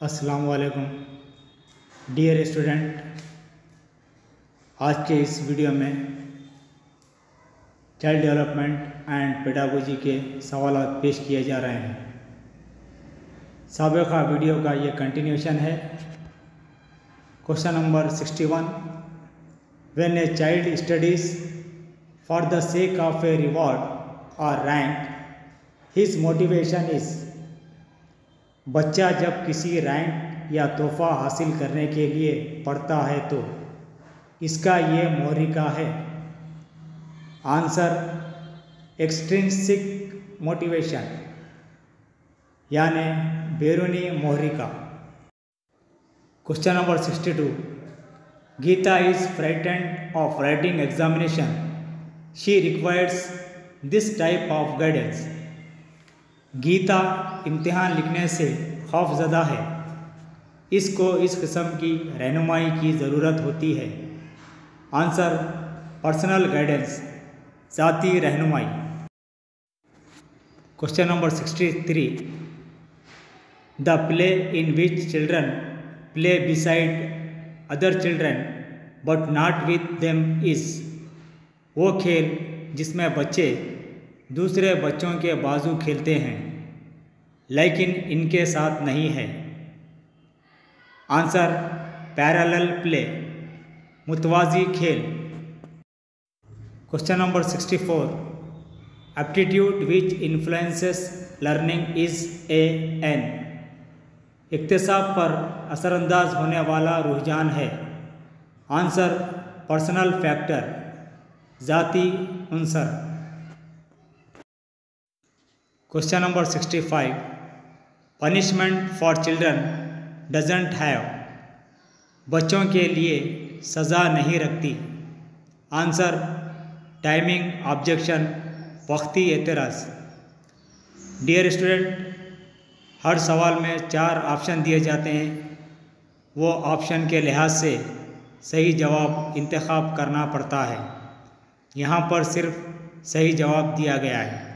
अस्सलाम वालेकुम dear student. आज के इस वीडियो में चाइल्ड डेवलपमेंट एंड पेडागोजी के सवाल पेश किए जा रहे हैं। साबिक़ा वीडियो का ये कंटिन्यूशन है। Question number 61, when a child studies for the sake of A reward और रैंक हिज मोटिवेशन इज़। बच्चा जब किसी रैंक या तोहफा हासिल करने के लिए पढ़ता है तो इसका ये मोहरिका है। आंसर एक्सट्रिंसिक मोटिवेशन यानी बैरूनी मोहरिका। Question number 62, Geeta is frightened of writing examination, she requires this type of guidance. Geeta इम्तिहान लिखने से खौफज़दा है, इसको इस किस्म की रहनुमाई की ज़रूरत होती है। आंसर पर्सनल गाइडेंस, ज़ाती रहनुमाई। Question number 63, the play in which children play beside other children but not with them is. वो खेल जिसमें बच्चे दूसरे बच्चों के बाजू खेलते हैं लेकिन इनके साथ नहीं है। आंसर पैरेलल प्ले, मुतवाज़ी खेल। Question number 64, aptitude which influences learning is an. इक्तिसाब पर असरअंदाज होने वाला रुझान है। आंसर पर्सनल फैक्टर, ज़ाती उनसर। Question number 65, punishment for children doesn't have. बच्चों के लिए सज़ा नहीं रखती। आंसर टाइमिंग ऑब्जेक्शन, वक्ती एतराज़। डियर स्टूडेंट, हर सवाल में 4 ऑप्शन दिए जाते हैं। वो ऑप्शन के लिहाज से सही जवाब इंतखाब करना पड़ता है। यहाँ पर सिर्फ सही जवाब दिया गया है।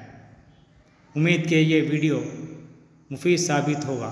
उम्मीद के ये वीडियो मुफीद साबित होगा।